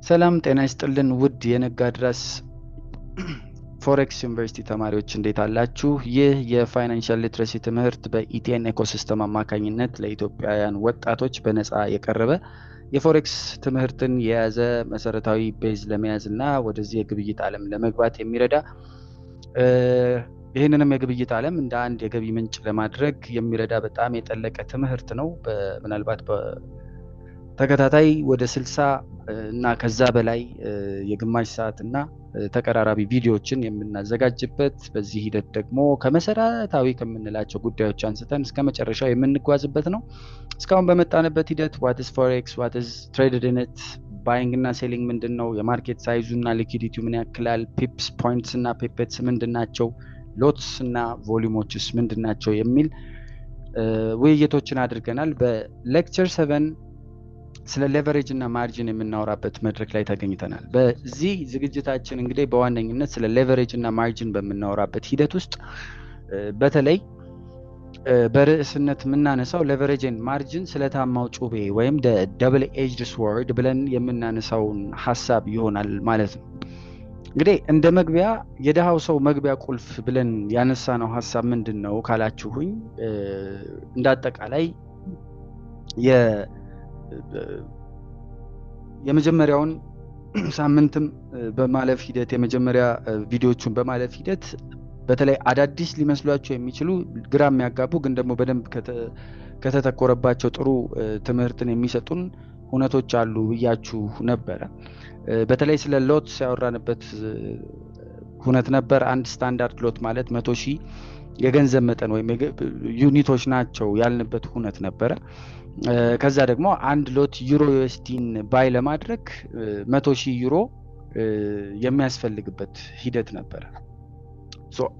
ሰላም ጤና ይስጥልን ውድ የነጋድራስ ፎሬክስ ዩኒቨርሲቲ ተማሪዎች እንዴት አላችሁ? ይህ የፋይናንሻል ሊትረሲ ትምህርት በኢቲኤን ኢኮሲስተም አማካኝነት ለኢትዮጵያውያን ወጣቶች በነፃ የቀረበ የፎሬክስ ትምህርትን የያዘ መሰረታዊ ቤዝ ለመያዝ እና ወደዚህ የግብይት ዓለም ለመግባት የሚረዳ ይህንንም የግብይት ዓለም እንደ አንድ የገቢ ምንጭ ለማድረግ የሚረዳ በጣም የጠለቀ ትምህርት ነው። ምናልባት ተከታታይ ወደ 60 እና ከዛ በላይ የግማሽ ሰዓት እና ተቀራራቢ ቪዲዮዎችን የምናዘጋጅበት በዚህ ሂደት ደግሞ ከመሰረታዊ ከምንላቸው ጉዳዮች አንስተን እስከ መጨረሻው የምንጓዝበት ነው። እስካሁን በመጣንበት ሂደት what is forex, what is traded in it, ባይንግ እና ሴሊንግ ምንድነው፣ የማርኬት ሳይዙ እና ሊኩዊዲቲው ምን ያክላል፣ ፒፕስ ፖይንትስ እና ፒፔትስ ምንድናቸው፣ ሎትስ እና ቮሊዩሞችስ ምንድናቸው የሚል ውይይቶችን አድርገናል። በሌክቸር 7 ስለ ሌቨሬጅ እና ማርጂን የምናወራበት መድረክ ላይ ተገኝተናል። በዚህ ዝግጅታችን እንግዲህ በዋነኝነት ስለ ሌቨሬጅ እና ማርጂን በምናወራበት ሂደት ውስጥ በተለይ በርዕስነት የምናነሳው ሌቨሬጅ እና ማርጂን ስለታማው ጩቤ ወይም ደብል ኤጅድ ስወርድ ብለን የምናነሳውን ሐሳብ ይሆናል ማለት ነው። እንግዲህ እንደ መግቢያ የደሃው ሰው መግቢያ ቁልፍ ብለን ያነሳነው ሐሳብ ምንድነው ካላችሁኝ እንዳጠቃላይ የመጀመሪያውን ሳምንትም በማለፍ ሂደት የመጀመሪያ ቪዲዮዎቹን በማለፍ ሂደት በተለይ አዳዲስ ሊመስሏቸው የሚችሉ ግራ የሚያጋቡ ግን ደግሞ በደንብ ከተተኮረባቸው ጥሩ ትምህርትን የሚሰጡን ሁነቶች አሉ ብያችሁ ነበረ። በተለይ ስለ ሎት ያወራንበት ሁነት ነበር። አንድ ስታንዳርድ ሎት ማለት 100,000 የገንዘብ መጠን ወይም ዩኒቶች ናቸው ያልንበት ሁነት ነበረ። ከዛ ደግሞ አንድ ሎት ዩሮ ዩኤስዲን ባይ ለማድረግ 100,000 ዩሮ የሚያስፈልግበት ሂደት ነበረ።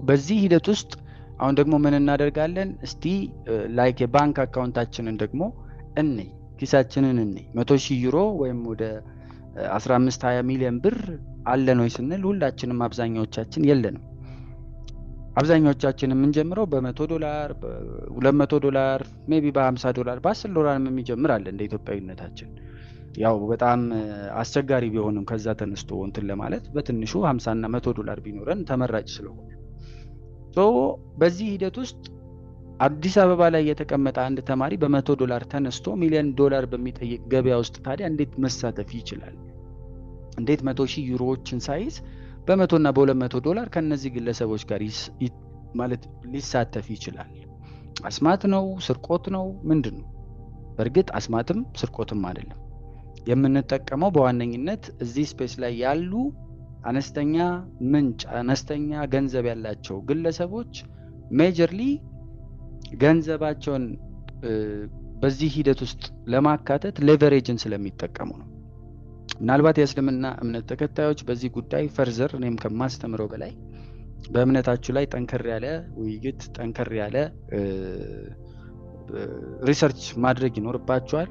በዚህ ሂደት ውስጥ አሁን ደግሞ ምን እናደርጋለን? እስቲ ላይክ የባንክ አካውንታችንን ደግሞ እንይ፣ ኪሳችንን እንይ። 100,000 ዩሮ ወይም ወደ 15-20 ሚሊዮን ብር አለን ወይ ስንል ሁላችንም አብዛኛዎቻችን የለንም። አብዛኛዎቻችን የምንጀምረው $100፣ $200፣ ሜቢ $50፣ $10 የሚጀምር አለ እንደ ኢትዮጵያዊነታችን። ያው በጣም አስቸጋሪ ቢሆንም ከዛ ተነስቶ እንትን ለማለት በትንሹ $50 እና $100 ቢኖረን ተመራጭ ስለሆነ በዚህ ሂደት ውስጥ አዲስ አበባ ላይ የተቀመጠ አንድ ተማሪ $100 ተነስቶ $1,000,000 በሚጠይቅ ገበያ ውስጥ ታዲያ እንዴት መሳተፍ ይችላል? እንዴት 100,000 ዩሮዎችን ሳይዝ በ100 እና $200 ከነዚህ ግለሰቦች ጋር ማለት ሊሳተፍ ይችላል? አስማት ነው? ስርቆት ነው? ምንድነው? በእርግጥ አስማትም ስርቆትም አይደለም። የምንጠቀመው በዋነኝነት እዚህ ስፔስ ላይ ያሉ አነስተኛ ምንጭ አነስተኛ ገንዘብ ያላቸው ግለሰቦች ሜጀርሊ ገንዘባቸውን በዚህ ሂደት ውስጥ ለማካተት ሌቨሬጅን ስለሚጠቀሙ ነው። ምናልባት የእስልምና እምነት ተከታዮች በዚህ ጉዳይ ፈርዘር እኔም ከማስተምረው በላይ በእምነታችሁ ላይ ጠንከር ያለ ውይይት ጠንከር ያለ ሪሰርች ማድረግ ይኖርባችኋል።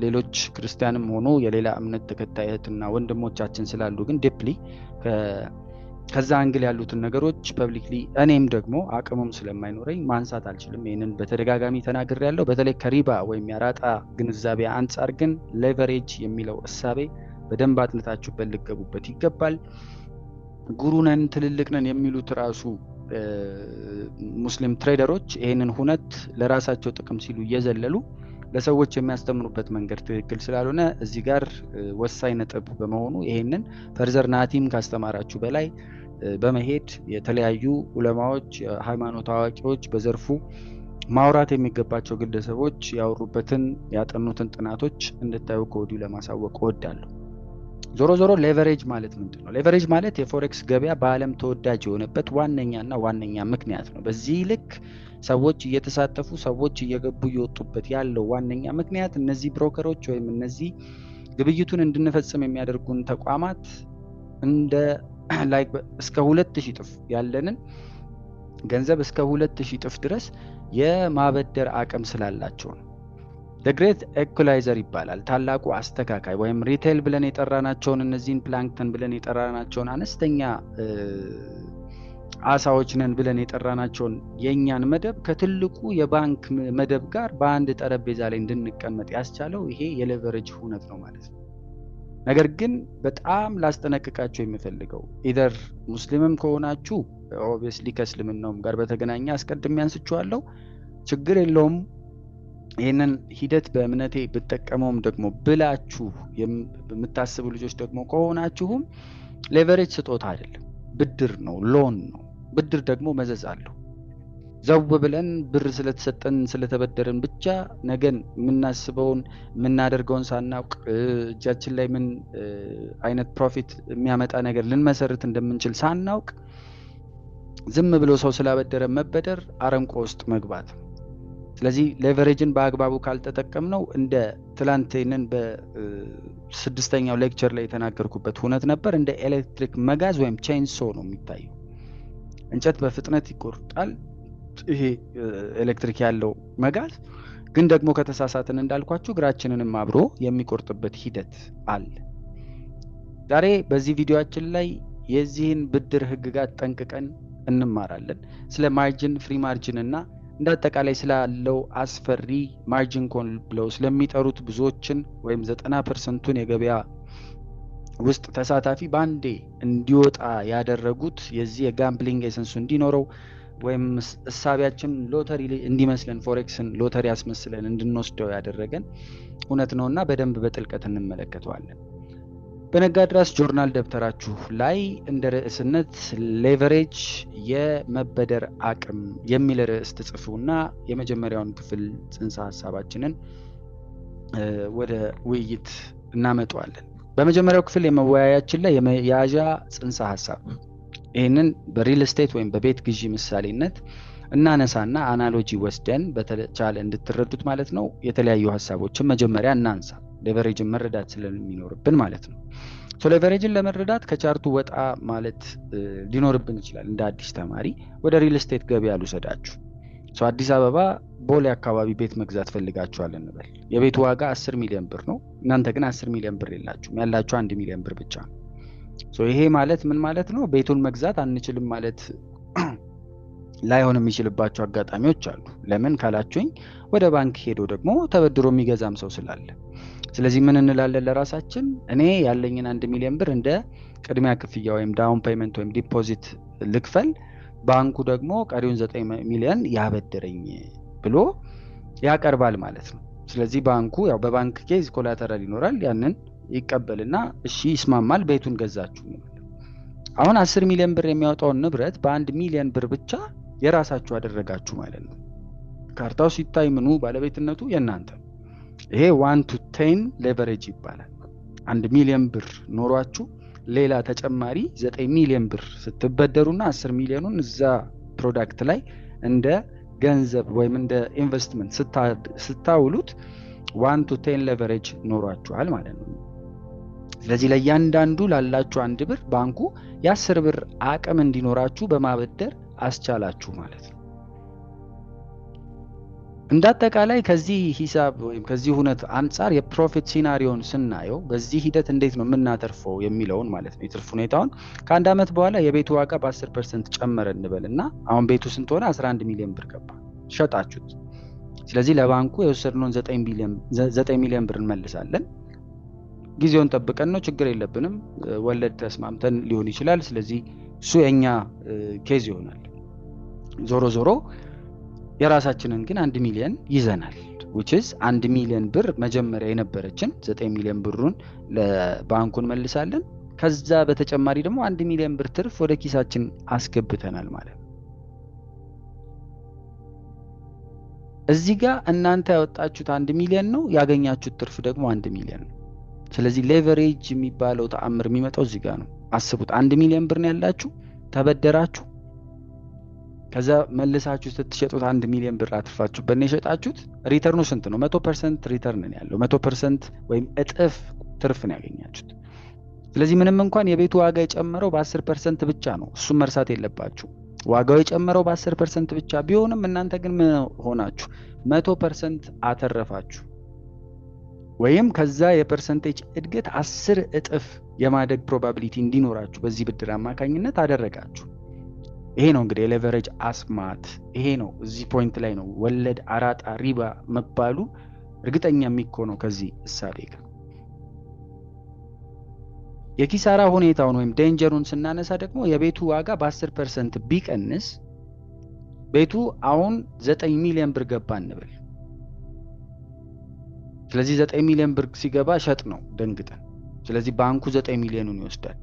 ሌሎች ክርስቲያንም ሆኖ የሌላ እምነት ተከታይትና ወንድሞቻችን ስላሉ ግን ዲፕሊ ከዛ አንግል ያሉትን ነገሮች ፐብሊክሊ እኔም ደግሞ አቅሙም ስለማይኖረኝ ማንሳት አልችልም። ይሄንን በተደጋጋሚ ተናግሬያለሁ። በተለይ ከሪባ ወይም ያራጣ ግንዛቤ አንጻር ግን ሌቨሬጅ የሚለው እሳቤ በደንብ አጥንታችሁበት ልትገቡበት ይገባል። ጉሩነን ትልልቅነን የሚሉት ራሱ ሙስሊም ትሬደሮች ይሄንን ሁነት ለራሳቸው ጥቅም ሲሉ እየዘለሉ ለሰዎች የሚያስተምሩበት መንገድ ትክክል ስላልሆነ እዚህ ጋር ወሳኝ ነጥብ በመሆኑ ይሄንን ፈርዘር ናቲም ካስተማራችሁ በላይ በመሄድ የተለያዩ ዑለማዎች ሃይማኖት አዋቂዎች በዘርፉ ማውራት የሚገባቸው ግለሰቦች ያወሩበትን ያጠኑትን ጥናቶች እንድታዩ ከወዲሁ ለማሳወቅ እወዳለሁ። ዞሮ ዞሮ ሌቨሬጅ ማለት ምንድነው? ሌቨሬጅ ማለት የፎሬክስ ገበያ በዓለም ተወዳጅ የሆነበት ዋነኛና ዋነኛ ምክንያት ነው። በዚህ ልክ ሰዎች እየተሳተፉ ሰዎች እየገቡ እየወጡበት ያለው ዋነኛ ምክንያት እነዚህ ብሮከሮች ወይም እነዚህ ግብይቱን እንድንፈጽም የሚያደርጉን ተቋማት እንደ ላይክ እስከ 2000 እጥፍ ያለንን ገንዘብ እስከ 2000 እጥፍ ድረስ የማበደር አቅም ስላላቸው ነው። the great equalizer ይባላል። ታላቁ አስተካካይ ወይም ሪቴል ብለን የጠራናቸውን እነዚህን ፕላንክተን ብለን የጠራናቸውን አነስተኛ አሳዎች ነን ብለን የጠራናቸውን የኛን መደብ ከትልቁ የባንክ መደብ ጋር በአንድ ጠረጴዛ ላይ እንድንቀመጥ ያስቻለው ይሄ የሌቨሬጅ ሁነት ነው ማለት ነው። ነገር ግን በጣም ላስጠነቅቃችሁ የምፈልገው ኢደር ሙስሊምም ከሆናችሁ ኦብቪየስሊ ከእስልምናውም ጋር በተገናኘ አስቀድሜ አንስቼዋለሁ፣ ችግር የለውም ይህንን ሂደት በእምነቴ ብጠቀመውም ደግሞ ብላችሁ የምታስቡ ልጆች ደግሞ ከሆናችሁም ሌቨሬጅ ስጦታ አይደለም፣ ብድር ነው፣ ሎን ነው። ብድር ደግሞ መዘዝ አለው። ዘው ብለን ብር ስለተሰጠን ስለተበደረን ብቻ ነገን የምናስበውን የምናደርገውን ሳናውቅ እጃችን ላይ ምን አይነት ፕሮፊት የሚያመጣ ነገር ልንመሰርት እንደምንችል ሳናውቅ ዝም ብሎ ሰው ስላበደረ መበደር አረንቆ ውስጥ መግባት። ስለዚህ ሌቨሬጅን በአግባቡ ካልተጠቀምነው እንደ ትላንትንን በስድስተኛው ሌክቸር ላይ የተናገርኩበት ሁነት ነበር፣ እንደ ኤሌክትሪክ መጋዝ ወይም ቼንሶ ነው የሚታየው። እንጨት በፍጥነት ይቆርጣል ይሄ ኤሌክትሪክ ያለው መጋዝ፣ ግን ደግሞ ከተሳሳትን እንዳልኳችሁ እግራችንንም አብሮ የሚቆርጥበት ሂደት አለ። ዛሬ በዚህ ቪዲዮአችን ላይ የዚህን ብድር ህግጋት ጠንቅቀን እንማራለን። ስለ ማርጂን፣ ፍሪ ማርጂን እና እንዳጠቃላይ ስላለው አስፈሪ ማርጂን ኮል ብለው ስለሚጠሩት ብዙዎችን ወይም 90%ን የገበያ ውስጥ ተሳታፊ ባንዴ እንዲወጣ ያደረጉት የዚህ የጋምብሊንግ ኤሰንሱ እንዲኖረው ወይም እሳቢያችን ሎተሪ እንዲመስለን ፎሬክስን ሎተሪ ያስመስለን እንድንወስደው ያደረገን እውነት ነውና በደንብ በጥልቀት እንመለከተዋለን። በነጋድራስ ጆርናል ደብተራችሁ ላይ እንደ ርዕስነት ሌቨሬጅ የመበደር አቅም የሚል ርዕስ ትጽፉና የመጀመሪያውን ክፍል ጽንሰ ሐሳባችንን ወደ ውይይት እናመጣዋለን። በመጀመሪያው ክፍል የመወያያችን ላይ የመያዣ ጽንሰ ሐሳብ ይህንን በሪል ስቴት ወይም በቤት ግዢ ምሳሌነት እናነሳና አናሎጂ ወስደን በተቻለ እንድትረዱት ማለት ነው የተለያዩ ሐሳቦችን መጀመሪያ እናንሳ፣ ሌቨሬጅን መረዳት ስለሚኖርብን ማለት ነው። ሌቨሬጅን ለመረዳት ከቻርቱ ወጣ ማለት ሊኖርብን ይችላል። እንደ አዲስ ተማሪ ወደ ሪል ስቴት ገበያ ልውሰዳችሁ። አዲስ አበባ ቦሌ አካባቢ ቤት መግዛት ፈልጋችኋል እንበል። የቤቱ ዋጋ 10 ሚሊዮን ብር ነው። እናንተ ግን 10 ሚሊዮን ብር የላችሁም፣ ያላችሁ 1 ሚሊዮን ብር ብቻ ነው። ይሄ ማለት ምን ማለት ነው? ቤቱን መግዛት አንችልም ማለት ላይሆን የሚችልባቸው አጋጣሚዎች አሉ። ለምን ካላችሁኝ ወደ ባንክ ሄዶ ደግሞ ተበድሮ የሚገዛም ሰው ስላለ። ስለዚህ ምን እንላለን ለራሳችን? እኔ ያለኝን 1 ሚሊዮን ብር እንደ ቅድሚያ ክፍያ ወይም ዳውን ፔመንት ወይም ዲፖዚት ልክፈል፣ ባንኩ ደግሞ ቀሪውን 9 ሚሊዮን ያበድረኝ ብሎ ያቀርባል ማለት ነው። ስለዚህ ባንኩ ያው በባንክ ኬዝ ኮላተራል ይኖራል፣ ያንን ይቀበልና እሺ ይስማማል፣ ቤቱን ገዛችሁ ነው። አሁን 10 ሚሊዮን ብር የሚያወጣውን ንብረት በ1 ሚሊዮን ብር ብቻ የራሳችሁ አደረጋችሁ ማለት ነው። ካርታው ሲታይ ምኑ ባለቤትነቱ የእናንተ። ይሄ 1 to 10 ሌቨሬጅ ይባላል። 1 ሚሊዮን ብር ኖሯችሁ ሌላ ተጨማሪ 9 ሚሊዮን ብር ስትበደሩና 10 ሚሊዮኑን እዛ ፕሮዳክት ላይ እንደ ገንዘብ ወይም እንደ ኢንቨስትመንት ስታውሉት 1 to 10 ሌቨሬጅ ኖሯችኋል ማለት ነው። ስለዚህ ለእያንዳንዱ ላላችሁ 1 ብር ባንኩ የ10 ብር አቅም እንዲኖራችሁ በማበደር አስቻላችሁ ማለት ነው። እንዳጠቃላይ ከዚህ ሂሳብ ወይም ከዚህ ሁነት አንፃር የፕሮፊት ሲናሪዮን ስናየው በዚህ ሂደት እንዴት ነው የምናተርፈው የሚለውን ማለት ነው። የትርፍ ሁኔታውን ከአንድ ዓመት በኋላ የቤቱ ዋጋ በ10% ጨመረ እንበልና አሁን ቤቱ ስንት ሆነ? 11 ሚሊዮን ብር ገባ፣ ሸጣችሁት። ስለዚህ ለባንኩ የወሰድነውን 9 ሚሊዮን ብር እንመልሳለን። ጊዜውን ጠብቀን ነው፣ ችግር የለብንም። ወለድ ተስማምተን ሊሆን ይችላል። ስለዚህ እሱ የኛ ኬዝ ይሆናል። ዞሮ ዞሮ የራሳችንን ግን 1 ሚሊዮን ይዘናል። which is 1 ሚሊዮን ብር መጀመሪያ የነበረችን 9 ሚሊዮን ብሩን ለባንኩን መልሳለን። ከዛ በተጨማሪ ደግሞ 1 ሚሊዮን ብር ትርፍ ወደ ኪሳችን አስገብተናል ማለት ነው። እዚህ ጋር እናንተ ያወጣችሁት 1 ሚሊዮን ነው፣ ያገኛችሁት ትርፍ ደግሞ 1 ሚሊዮን ነው። ስለዚህ ሌቨሬጅ የሚባለው ተአምር የሚመጣው እዚህ ጋር ነው። አስቡት፣ 1 ሚሊዮን ብር ነው ያላችሁ፣ ተበደራችሁ፣ ከዛ መልሳችሁ ስትሸጡት 1 ሚሊዮን ብር አትርፋችሁ በእኔ የሸጣችሁት ሪተርኑ ስንት ነው? 100% ሪተርን ነው ያለው። 100% ወይም እጥፍ ትርፍ ነው ያገኛችሁት። ስለዚህ ምንም እንኳን የቤቱ ዋጋ የጨመረው በ10% ብቻ ነው፣ እሱም መርሳት የለባችሁ። ዋጋው የጨመረው በ10% ብቻ ቢሆንም እናንተ ግን ምን ሆናችሁ? 100% አተረፋችሁ። ወይም ከዛ የፐርሰንቴጅ እድገት 10 እጥፍ የማደግ ፕሮባቢሊቲ እንዲኖራችሁ በዚህ ብድር አማካኝነት አደረጋችሁ። ይሄ ነው እንግዲህ የሌቨሬጅ አስማት። ይሄ ነው እዚህ ፖይንት ላይ ነው ወለድ፣ አራጣ፣ ሪባ መባሉ እርግጠኛ የሚሆነው ከዚህ እሳቤ ጋር። የኪሳራ ሁኔታውን ወይም ዴንጀሩን ስናነሳ ደግሞ የቤቱ ዋጋ በ10% ቢቀንስ ቤቱ አሁን 9 ሚሊዮን ብር ገባ እንበል። ስለዚህ 9 ሚሊዮን ብር ሲገባ ሸጥ ነው ደንግጠን። ስለዚህ ባንኩ 9 ሚሊዮኑን ይወስዳል።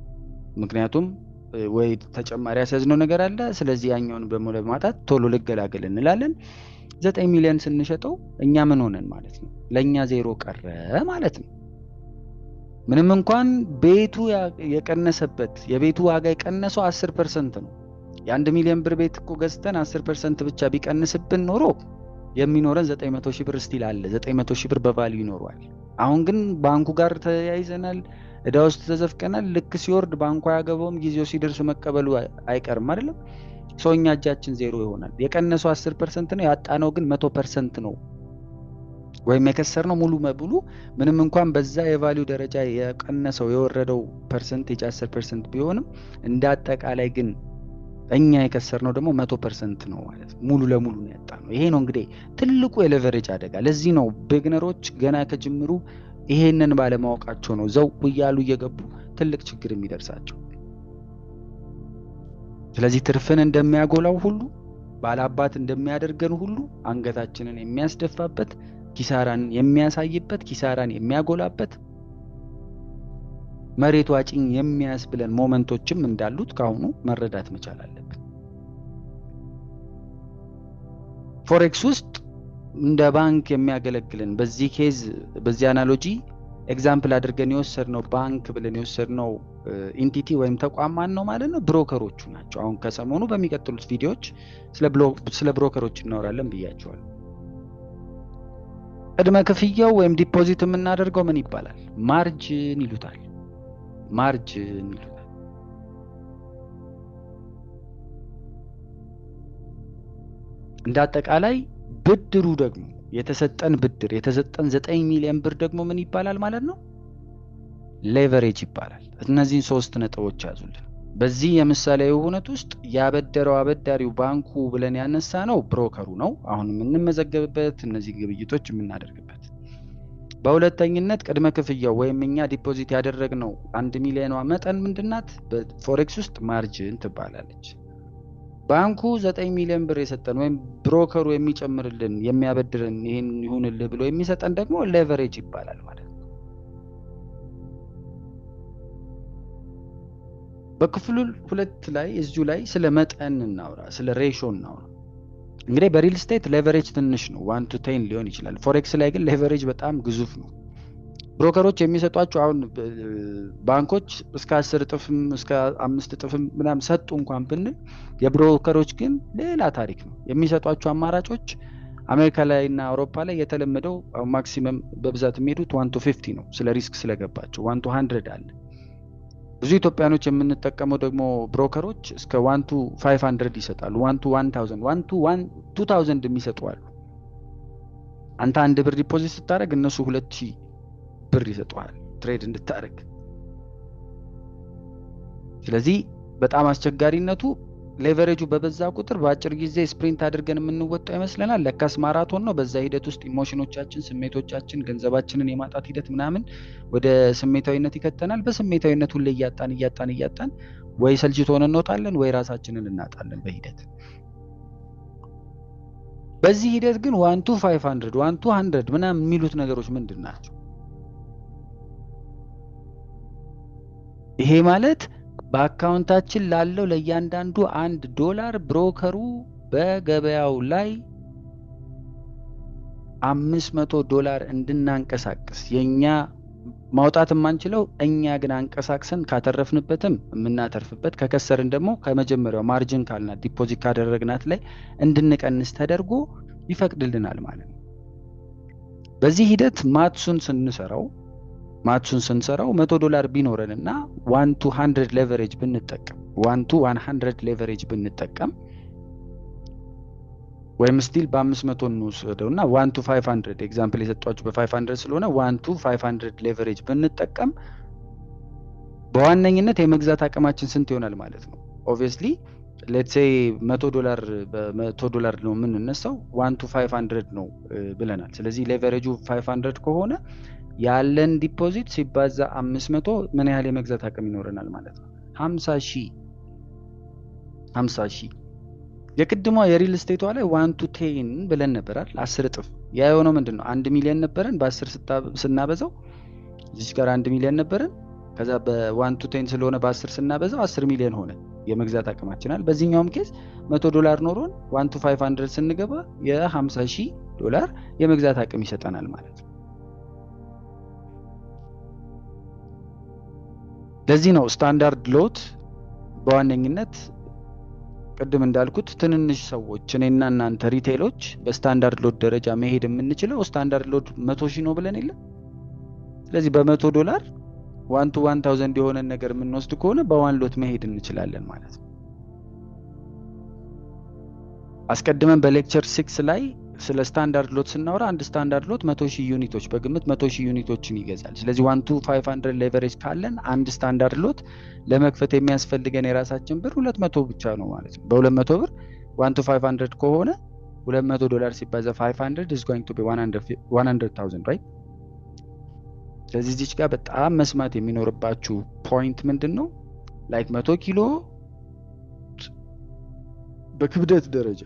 ምክንያቱም ወይ ተጨማሪ ያስያዝነው ነገር አለ። ስለዚህ ያኛውን ደግሞ ለማጣት ቶሎ ልገላገል እንላለን። 9 ሚሊዮን ስንሸጠው እኛ ምን ሆነን ማለት ነው? ለኛ ዜሮ ቀረ ማለት ነው። ምንም እንኳን ቤቱ የቀነሰበት የቤቱ ዋጋ የቀነሰው 10% ነው። የ1 ሚሊዮን ብር ቤት እኮ ገዝተን 10% ብቻ ቢቀንስብን ኖሮ የሚኖረን 900 ሺህ ብር ስቲል አለ። 900 ሺህ ብር በቫልዩ ይኖረዋል። አሁን ግን ባንኩ ጋር ተያይዘናል፣ እዳ ውስጥ ተዘፍቀናል። ልክ ሲወርድ ባንኩ አያገባውም፣ ጊዜው ሲደርስ መቀበሉ አይቀርም አይደለም። ሰውኛ እጃችን ዜሮ ይሆናል። የቀነሰው 10% ነው፣ ያጣነው ግን 100% ነው። ወይም የከሰርነው ሙሉ በሙሉ ምንም እንኳን በዛ የቫልዩ ደረጃ የቀነሰው የወረደው ፐርሰንቴጅ 10% ቢሆንም እንደ አጠቃላይ ግን እኛ የከሰርነው ደግሞ 100% ነው ማለት ነው። ሙሉ ለሙሉ ነው ያጣነው። ይሄ ነው እንግዲህ ትልቁ የሌቨሬጅ አደጋ። ለዚህ ነው ቢግነሮች ገና ከጅምሩ ይሄንን ባለማወቃቸው ነው ዘው እያሉ እየገቡ ትልቅ ችግር የሚደርሳቸው። ስለዚህ ትርፍን እንደሚያጎላው ሁሉ ባላባት እንደሚያደርገን ሁሉ አንገታችንን የሚያስደፋበት፣ ኪሳራን የሚያሳይበት፣ ኪሳራን የሚያጎላበት፣ መሬቱ አጭኝ የሚያስብለን ሞመንቶችም እንዳሉት ካሁኑ መረዳት መቻል አለብን። ፎሬክስ ውስጥ እንደ ባንክ የሚያገለግልን በዚህ ኬዝ በዚህ አናሎጂ ኤግዛምፕል አድርገን የወሰድነው ባንክ ብለን የወሰድነው ኢንቲቲ ወይም ተቋም ማን ነው ማለት ነው? ብሮከሮቹ ናቸው። አሁን ከሰሞኑ በሚቀጥሉት ቪዲዮዎች ስለ ብሮከሮች እናወራለን ብያቸዋለሁ። ቅድመ ክፍያው ወይም ዲፖዚት የምናደርገው ምን ይባላል? ማርጅን ይሉታል። ማርጅን ይሉታል። እንደ አጠቃላይ ብድሩ ደግሞ የተሰጠን ብድር የተሰጠን 9 ሚሊዮን ብር ደግሞ ምን ይባላል ማለት ነው? ሌቨሬጅ ይባላል። እነዚህን 3 ነጥቦች ያዙልን። በዚህ የምሳሌያዊ ሁኔታ ውስጥ ያበደረው አበዳሪው ባንኩ ብለን ያነሳ ነው ብሮከሩ ነው። አሁን የምንመዘገብበት እነዚህ ግብይቶች የምናደርግበት። በሁለተኝነት ቅድመ ክፍያው ወይም እኛ ዲፖዚት ያደረግነው 1 ሚሊዮን መጠን ምንድናት? በፎሬክስ ውስጥ ማርጅን ትባላለች። ባንኩ 9 ሚሊዮን ብር የሰጠን ወይም ብሮከሩ የሚጨምርልን የሚያበድረን ይሄን ይሁንልህ ብሎ የሚሰጠን ደግሞ ሌቨሬጅ ይባላል ማለት ነው። በክፍሉ 2 ላይ እዚሁ ላይ ስለ መጠን እናውራ፣ ስለ ሬሾ እናውራ። እንግዲህ በሪል ስቴት ሌቨሬጅ ትንሽ ነው 1 to 10 ሊሆን ይችላል። ፎሬክስ ላይ ግን ሌቨሬጅ በጣም ግዙፍ ነው። ብሮከሮች የሚሰጧቸው አሁን ባንኮች እስከ 10 እጥፍም እስከ 5 እጥፍም ምናምን ሰጡ እንኳን ብንል የብሮከሮች ግን ሌላ ታሪክ ነው። የሚሰጧቸው አማራጮች አሜሪካ ላይ እና አውሮፓ ላይ የተለመደው ማክሲመም በብዛት የሚሄዱት 1 to 50 ነው። ስለ ሪስክ ስለገባቸው 1 to 100 አለ። ብዙ ኢትዮጵያኖች የምንጠቀመው ደግሞ ብሮከሮች እስከ 1 to 500 ይሰጣሉ። 1 to 1000 1 to 2000 የሚሰጡ አሉ። አንተ 1 ብር ዲፖዚት ስታደርግ እነሱ 2000 ብር ይሰጡሃል ትሬድ እንድታደርግ። ስለዚህ በጣም አስቸጋሪነቱ ሌቨሬጁ በበዛ ቁጥር በአጭር ጊዜ ስፕሪንት አድርገን የምንወጣው ይመስለናል። ለካስ ማራቶን ነው። በዛ ሂደት ውስጥ ኢሞሽኖቻችን፣ ስሜቶቻችን፣ ገንዘባችንን የማጣት ሂደት ምናምን ወደ ስሜታዊነት ይከተናል። በስሜታዊነት ሁሌ እያጣን ወይ ሰልችቶን እንወጣለን ወይ ራሳችንን እናጣለን በሂደት። በዚህ ሂደት ግን 1 to 500 1 to 100 ምናምን የሚሉት ነገሮች ምንድን ናቸው? ይሄ ማለት በአካውንታችን ላለው ለእያንዳንዱ $1 ብሮከሩ በገበያው ላይ $500 እንድናንቀሳቅስ የኛ ማውጣት የማንችለው እኛ ግን አንቀሳቅሰን ካተረፍንበትም የምናተርፍበት ከከሰርን ደግሞ ከመጀመሪያው ማርጅን ካልናት ዲፖዚት ካደረግናት ላይ እንድንቀንስ ተደርጎ ይፈቅድልናል ማለት ነው። በዚህ ሂደት ማትሱን ስንሰራው $100 ቢኖረንና 1 to 100 ሌቨሬጅ ብንጠቀም 1 to 100 ሌቨሬጅ ብንጠቀም ወይም ስቲል በ500 እንወስደውና 1 to 500 ኤግዛምፕል የሰጧችሁ በ500 ስለሆነ 1 to 500 ሌቨሬጅ ብንጠቀም በዋነኝነት የመግዛት አቅማችን ስንት ይሆናል ማለት ነው? ኦብቪየስሊ ሌትስ ሴይ $100 በ$100 ነው የምንነሳው 1 to 500 ነው ብለናል። ስለዚህ ሌቨሬጁ 500 ከሆነ ያለን ዲፖዚት ሲባዛ 500 ምን ያህል የመግዛት አቅም ይኖረናል ማለት ነው? 50,000 የቅድሟ የሪል ስቴቷ ላይ 1 to 10 ብለን ነበር አይደል? 10 እጥፍ። ያ የሆነው ምንድነው? 1 ሚሊዮን ነበረን በ10 ስናበዛው እዚህ ጋር 1 ሚሊዮን ነበረን። ከዛ በ1 to 10 ስለሆነ በ10 ስናበዛው 10 ሚሊዮን ሆነ የመግዛት አቅማችን አይደል? በዚህኛውም ኬዝ $100 ኖሮን 1 to 500 ስንገባ $50,000 የመግዛት አቅም ይሰጠናል ማለት ነው። ለዚህ ነው ስታንዳርድ ሎት በዋነኝነት ቅድም እንዳልኩት ትንንሽ ሰዎች እኔና እናንተ ሪቴሎች በስታንዳርድ ሎት ደረጃ መሄድ የምንችለው ስታንዳርድ ሎት 100,000 ነው ብለን የለ። ስለዚህ $100 1 to 1000 የሆነ ነገር የምንወስድ ከሆነ በዋን ሎት መሄድ እንችላለን ማለት ነው። አስቀድመን በሌክቸር 6 ላይ ስለ ስታንዳርድ ሎት ስናወራ አንድ ስታንዳርድ ሎት 100,000 ዩኒቶች በግምት 100,000 ዩኒቶችን ይገዛል። ስለዚህ 1 to 500 ሌቨሬጅ ካለን አንድ ስታንዳርድ ሎት ለመክፈት የሚያስፈልገን የራሳችን ብር 200 ብቻ ነው ማለት ነው። በ200 ብር 1 to 500 ከሆነ $200 ሲባዛ 500 is going to be 100,000 right? ስለዚህ እዚህ ጋር በጣም መስማት የሚኖርባችሁ ፖይንት ምንድነው? ላይክ 100 ኪሎ በክብደት ደረጃ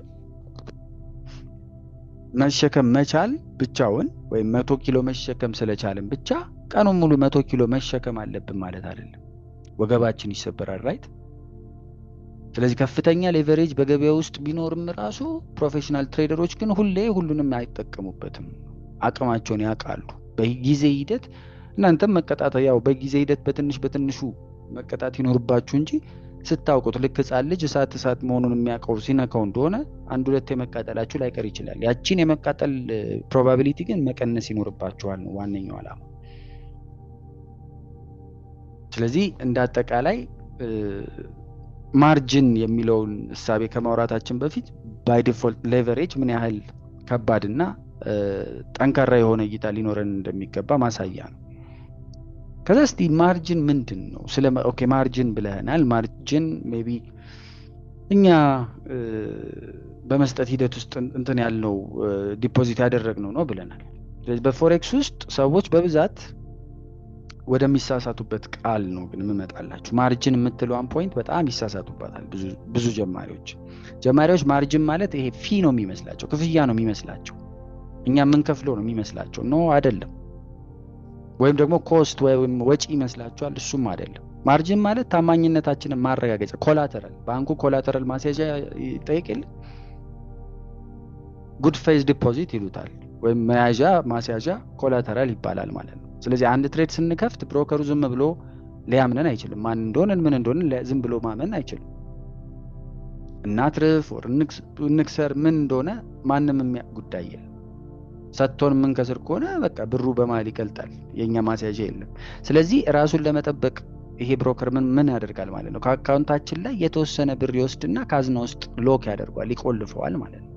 መሸከም መቻል ብቻውን ወይም 100 ኪሎ መሸከም ስለቻለን ብቻ ቀኑን ሙሉ 100 ኪሎ መሸከም አለብን ማለት አይደለም። ወገባችን ይሰበራል ራይት። ስለዚህ ከፍተኛ ሌቨሬጅ በገበያ ውስጥ ቢኖርም ራሱ ፕሮፌሽናል ትሬደሮች ግን ሁሉንም አይጠቀሙበትም። አቅማቸውን ያውቃሉ። በጊዜ ሂደት እናንተም መቀጣት ያው በጊዜ ሂደት በትንሹ መቀጣት ይኖርባችሁ እንጂ ስታውቁት ልክ ህፃን ልጅ እሳት መሆኑን የሚያውቀው ሲነካው እንደሆነ አንድ ሁለት የመቃጠላችሁ ላይቀር ይችላል። ያቺን የመቃጠል ፕሮባቢሊቲ ግን መቀነስ ይኖርባችኋል ነው ዋነኛው ዓላማ። ስለዚህ እንዳጠቃላይ ማርጂን የሚለውን እሳቤ ከማውራታችን በፊት ባይ ዲፎልት ሌቨሬጅ ምን ያህል ከባድና ጠንካራ የሆነ እይታ ሊኖረን እንደሚገባ ማሳያ ነው። ከዛ እስቲ ማርጂን ምንድነው? ኦኬ ማርጂን ብለናል። ማርጂን ሜቢ እኛ በመስጠት ሂደት ውስጥ እንትን ያልነው ዲፖዚት ያደረግነው ነው ብለናል። ስለዚህ በፎሬክስ ውስጥ ሰዎች በብዛት ወደሚሳሳቱበት ቃል ነው ግን የምመጣላችሁ። ማርጂን የምትለዋን ፖይንት በጣም ይሳሳቱባታል ብዙ ጀማሪዎች ማርጂን ማለት ይሄ ፊ ነው የሚመስላቸው፣ ክፍያ ነው የሚመስላቸው፣ እኛ የምንከፍለው ነው የሚመስላቸው። ኖ አይደለም። ወይም ደግሞ ኮስት ወይም ወጪ ይመስላችኋል፣ እሱም አይደለም። ማርጂን ማለት ታማኝነታችንን ማረጋገጫ ኮላተራል። ባንኩ ኮላተራል ማስያዣ ይጠይቃል። ጉድ ፌዝ ዲፖዚት ይሉታል፣ ወይም መያዣ ማስያዣ ኮላተራል ይባላል ማለት ነው። ስለዚህ አንድ ትሬድ ስንከፍት ብሮከሩ ዝም ብሎ ሊያምነን አይችልም። ማን እንደሆነ ምን እንደሆነ ዝም ብሎ ማመን አይችልም። እናትርፍ ወር እንክሰር ምን እንደሆነ ማንም የሚያውቅ ጉዳይ የለም። ሰጥቶን ምን ከስር ከሆነ በቃ ብሩ በማል ይቀልጣል፣ የኛ ማስያዣ የለም። ስለዚህ ራሱን ለመጠበቅ ይሄ ብሮከር ምን ያደርጋል ማለት ነው? ከአካውንታችን ላይ የተወሰነ ብር ይወስድና ካዝና ውስጥ ሎክ ያደርጓል፣ ይቆልፈዋል ማለት ነው።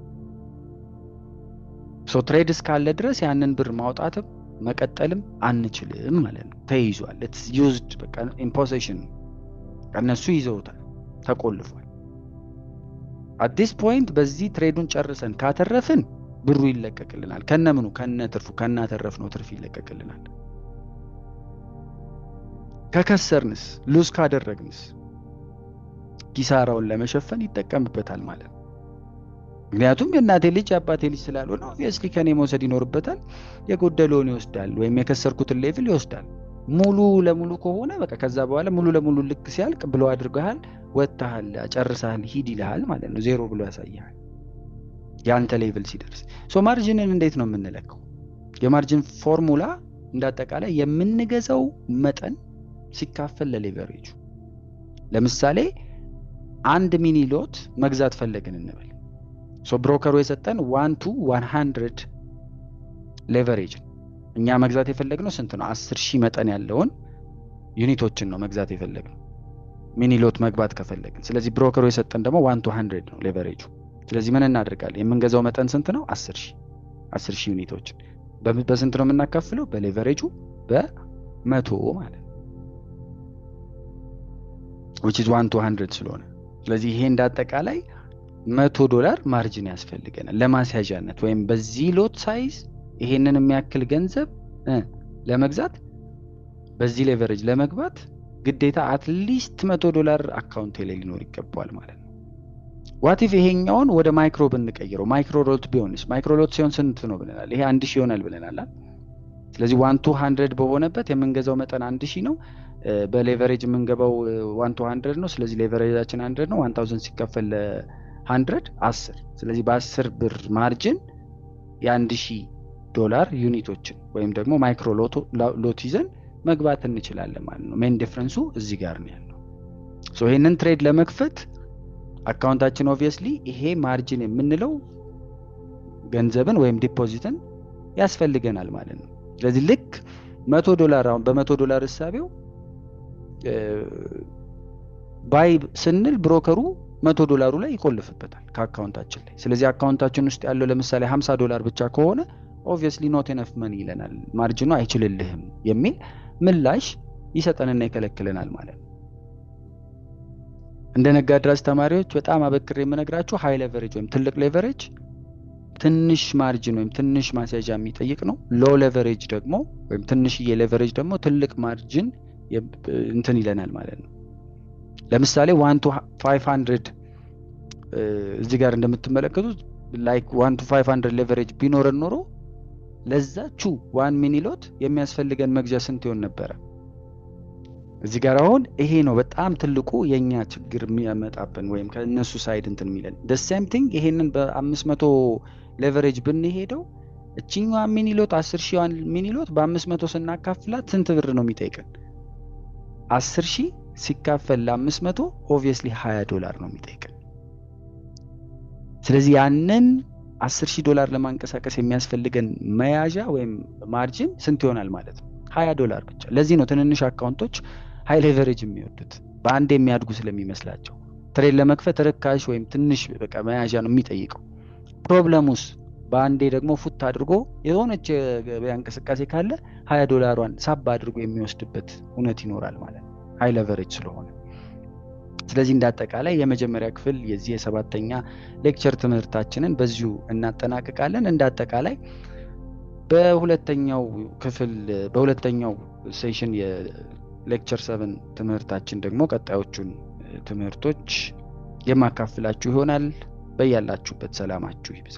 ሶ ትሬድ እስካለ ድረስ ያንን ብር ማውጣትም መቀጠልም አንችልም ማለት ነው። ተይዟል። ኢትስ ዩዝድ በቃ ኢን ፖሴሽን እነሱ ይዘውታል፣ ተቆልፏል። አት ዲስ ፖይንት በዚህ ትሬዱን ጨርሰን ካተረፍን ብሩ ይለቀቅልናል። ከነምኑ ከናተረፍነው ትርፍ ይለቀቅልናል። ከከሰርንስ ሉዝ ካደረግንስ ኪሳራውን ለመሸፈን ይጠቀምበታል ማለት ነው። ምክንያቱም የእናቴ ልጅ የአባቴ ልጅ ስላልሆነ ኦብቪየስሊ ከኔ መውሰድ ይኖርበታል። የጎደለውን ይወስዳል ወይም የከሰርኩትን ሌቭል ይወስዳል። ሙሉ ለሙሉ ከሆነ በቃ ከዛ በኋላ ሙሉ ለሙሉ ልክ ሲያልቅ ብሎ አድርገሃል፣ ወጥተሃል፣ ጨርሰሃል፣ ሂድ ይልሃል ማለት ነው። ዜሮ ብሎ ያሳያል ያንተ ሌቭል ሲደርስ። ሶ ማርጂንን እንዴት ነው የምንለካው? የማርጂን ፎርሙላ እንዳጠቃላይ የምንገዛው መጠን ሲካፈል ለሌቨሬጁ። ለምሳሌ አንድ ሚኒ ሎት መግዛት ፈለግን እንበል። ሶ ብሮከሩ የሰጠን 1 to 100 ሌቨሬጅ። እኛ መግዛት የፈለግነው ስንት ነው? 10,000 መጠን ያለውን ዩኒቶችን ነው መግዛት የፈለግነው ሚኒ ሎት መግባት ከፈለግን። ስለዚህ ብሮከሩ የሰጠን ደግሞ 1 to 100 ነው ሌቨሬጁ። ስለዚህ ምን እናደርጋለን? የምንገዛው መጠን ስንት ነው? 10,000 ዩኒቶችን በስንት ነው የምናካፍለው? በሌቨሬጁ በ100 ማለት ነው። which is 1 to 100 ስለሆነ ስለዚህ ይሄ እንዳጠቃላይ $100 ማርጂን ያስፈልገናል ለማስያዣነት። ወይም በዚህ ሎት ሳይዝ ይሄንን የሚያክል ገንዘብ ለመግዛት በዚህ ሌቨሬጅ ለመግባት ግዴታ አትሊስት $100 አካውንት ላይ ሊኖር ይገባዋል ማለት ነው። ዋት ኢፍ ይሄኛውን ወደ ማይክሮ ብንቀይረው ማይክሮ ሎት ቢሆንስ? ማይክሮ ሎት ሲሆን ስንት ነው ብለናል? ይሄ 1000 ይሆናል ብለናል። ስለዚህ 1 to 100 በሆነበት የምንገዛው መጠን 1000 ነው። በሌቨሬጅ የምንገባው 1 to 100 ነው። ስለዚህ ሌቨሬጃችን 100 ነው። 1000 ሲከፈል ለ100 10። ስለዚህ በ10 ብር ማርጅን $1000 ዩኒቶችን ወይም ደግሞ ማይክሮ ሎት ይዘን መግባት እንችላለን ማለት ነው። ሜን ዲፈረንሱ እዚህ ጋር ነው ያለው። ሶ ይሄንን ትሬድ ለመክፈት አካውንታችን ኦብቪየስሊ ይሄ ማርጂን የምንለው ገንዘብን ወይም ዲፖዚትን ያስፈልገናል ማለት ነው። ስለዚህ ልክ $100 አሁን በ$100 እሳቤው ባይ ስንል ብሮከሩ $100 ላይ ይቆልፍበታል ከአካውንታችን ላይ። ስለዚህ አካውንታችን ውስጥ ያለው ለምሳሌ $50 ብቻ ከሆነ ኦብቪየስሊ ኖት ኢነፍ መኒ ይለናል፣ ማርጂኑ አይችልልህም የሚል ምላሽ ይሰጠንና ይከለክለናል ማለት ነው። እንደ ነጋድራስ ተማሪዎች በጣም አበክሬ የምነግራችሁ ሃይ ሌቨሬጅ ወይም ትልቅ ሌቨሬጅ ትንሽ ማርጂን ወይም ትንሽ ማስያዣ የሚጠይቅ ነው። ሎ ሌቨሬጅ ደግሞ ወይም ትንሽዬ ሌቨሬጅ ደግሞ ትልቅ ማርጂን እንትን ይለናል ማለት ነው። ለምሳሌ 1 to 500 እዚህ ጋር እንደምትመለከቱት ላይክ 1 to 500 ሌቨሬጅ ቢኖረን ኖሮ ለዛቹ 1 ሚኒ ሎት የሚያስፈልገን መግዣ ስንት ይሆን ነበር? እዚህ ጋር አሁን ይሄ ነው በጣም ትልቁ የኛ ችግር የሚያመጣብን ወይም ከነሱ ሳይድ እንትን የሚለን the same thing። ይሄንን በ500 ሌቨሬጅ ብንሄደው እቺኛዋ ሚኒ ሎት 10000 ሚኒ ሎት በ500 ስናካፍላት ስንት ብር ነው የሚጠይቀን? 10000 ሲካፈል ለ500 ኦብቪየስሊ $20 ነው የሚጠይቀን። ስለዚህ ያንን $10000 ለማንቀሳቀስ የሚያስፈልገን መያዣ ወይም ማርጂን ስንት ይሆናል ማለት ነው? $20 ብቻ። ለዚህ ነው ትንንሽ አካውንቶች ሃይ ሌቨሬጅ የሚወዱት በአንድ የሚያድጉ ስለሚመስላቸው። ትሬድ ለመክፈት ርካሽ ወይም ትንሽ በቃ መያዣ ነው የሚጠይቀው። ፕሮብለሙስ በአንዴ ደግሞ ፉት አድርጎ የሆነች ገበያ እንቅስቃሴ ካለ $20ን ሳብ አድርጎ የሚወስድበት እውነት ይኖራል ማለት ነው ሃይ ሌቨሬጅ ስለሆነ። ስለዚህ እንዳጠቃላይ የመጀመሪያ ክፍል የዚህ የሰባተኛ ሌክቸር ትምህርታችንን በዚሁ እናጠናቅቃለን። እንዳጠቃላይ በሁለተኛው ክፍል በሁለተኛው ሴሽን የሌክቸር 7 ትምህርታችን ደግሞ ቀጣዮቹን ትምህርቶች የማካፍላችሁ ይሆናል። በያላችሁበት ሰላማችሁ ይብዛ።